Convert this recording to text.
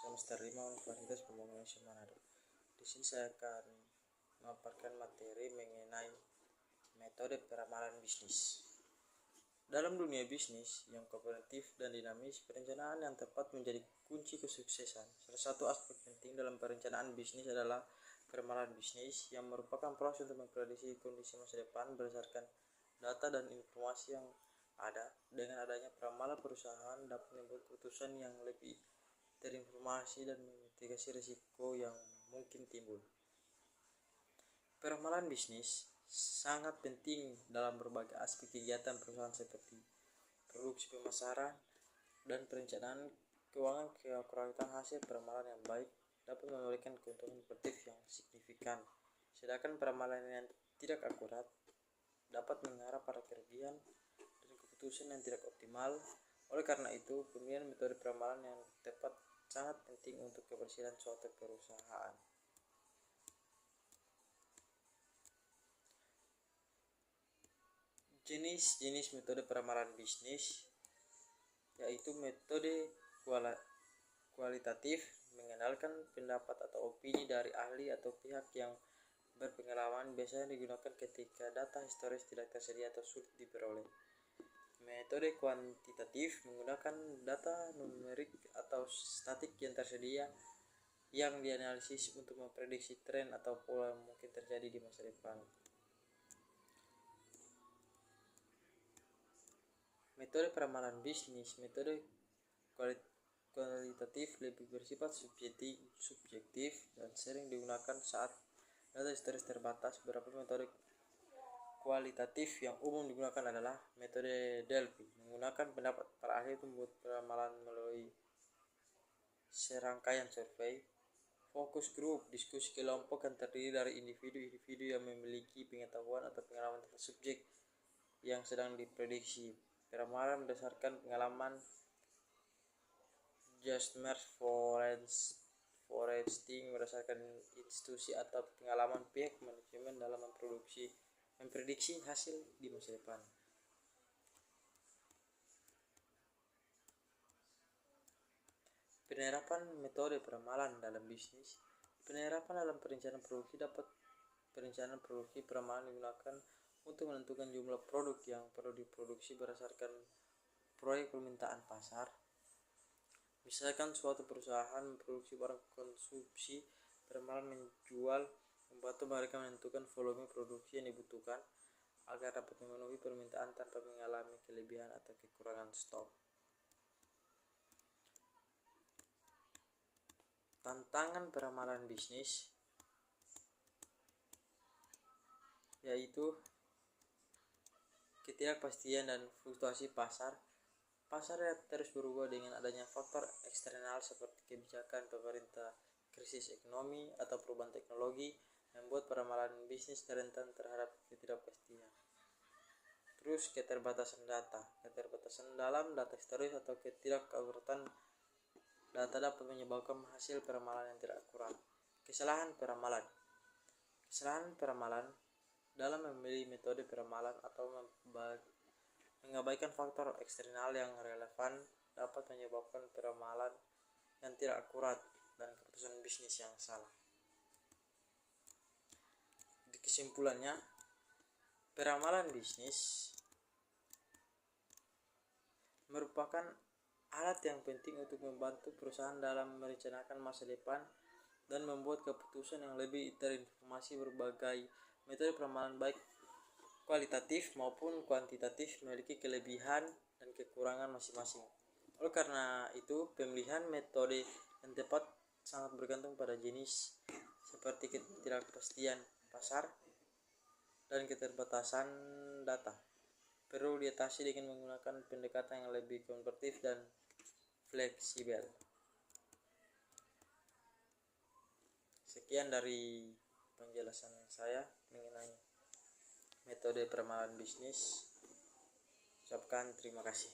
semester 5 Universitas Pembangunan Manado. Di sini saya akan memaparkan materi mengenai metode peramalan bisnis. Dalam dunia bisnis yang kompetitif dan dinamis, perencanaan yang tepat menjadi kunci kesuksesan. Salah satu aspek penting dalam perencanaan bisnis adalah peramalan bisnis, yang merupakan proses untuk memprediksi kondisi masa depan berdasarkan data dan informasi yang ada. Dengan adanya peramalan, perusahaan dapat membuat keputusan yang lebih terinformasi dan memitigasi risiko yang mungkin timbul. Peramalan bisnis sangat penting dalam berbagai aspek kegiatan perusahaan seperti produksi, pemasaran, dan perencanaan keuangan. Keakuratan hasil peramalan yang baik dapat memberikan keuntungan produktif yang signifikan, sedangkan peramalan yang tidak akurat dapat mengarah pada kerugian dan keputusan yang tidak optimal. Oleh karena itu, pemilihan metode peramalan yang tepat sangat penting untuk keberhasilan suatu perusahaan. Jenis-jenis metode peramalan bisnis yaitu metode kualitatif, mengandalkan pendapat atau opini dari ahli atau pihak yang berpengalaman, biasanya digunakan ketika data historis tidak tersedia atau sulit diperoleh. Metode kuantitatif menggunakan data numerik atau statik yang tersedia yang dianalisis untuk memprediksi tren atau pola yang mungkin terjadi di masa depan. Metode peramalan bisnis, metode kualitatif lebih bersifat subjektif dan sering digunakan saat data historis terbatas. Beberapa metode kualitatif yang umum digunakan adalah metode Delphi, menggunakan pendapat para ahli untuk membuat peramalan melalui serangkaian survei. Fokus group, diskusi kelompok yang terdiri dari individu-individu yang memiliki pengetahuan atau pengalaman tentang subjek yang sedang diprediksi. Peramalan berdasarkan pengalaman, Judgment forecasting berdasarkan institusi atau pengalaman pihak manajemen dalam memprediksi hasil di masa depan. Penerapan metode peramalan dalam bisnis. Penerapan dalam perencanaan produksi peramalan digunakan untuk menentukan jumlah produk yang perlu diproduksi berdasarkan proyek permintaan pasar. Misalkan suatu perusahaan memproduksi barang konsumsi, peramalan membantu mereka menentukan volume produksi yang dibutuhkan agar dapat memenuhi permintaan tanpa mengalami kelebihan atau kekurangan stok. Tantangan peramalan bisnis yaitu ketidakpastian dan fluktuasi pasar. Pasar yang terus berubah dengan adanya faktor eksternal seperti kebijakan pemerintah, krisis ekonomi, atau perubahan teknologi, membuat peramalan bisnis rentan terhadap ketidakpastian. Terus keterbatasan data. Keterbatasan dalam data historis atau ketidakakuratan data dapat menyebabkan hasil peramalan yang tidak akurat. Kesalahan peramalan. Kesalahan peramalan dalam memilih metode peramalan atau mengabaikan faktor eksternal yang relevan dapat menyebabkan peramalan yang tidak akurat dan keputusan bisnis yang salah. Di kesimpulannya, peramalan bisnis merupakan alat yang penting untuk membantu perusahaan dalam merencanakan masa depan dan membuat keputusan yang lebih terinformasi. Berbagai metode peramalan baik kualitatif maupun kuantitatif memiliki kelebihan dan kekurangan masing-masing. Oleh karena itu, pemilihan metode yang tepat sangat bergantung pada jenis seperti ketidakpastian pasar dan keterbatasan data. Perlu diatasi dengan menggunakan pendekatan yang lebih kompetitif dan fleksibel. Sekian dari penjelasan saya mengenai metode peramalan bisnis. Ucapkan terima kasih.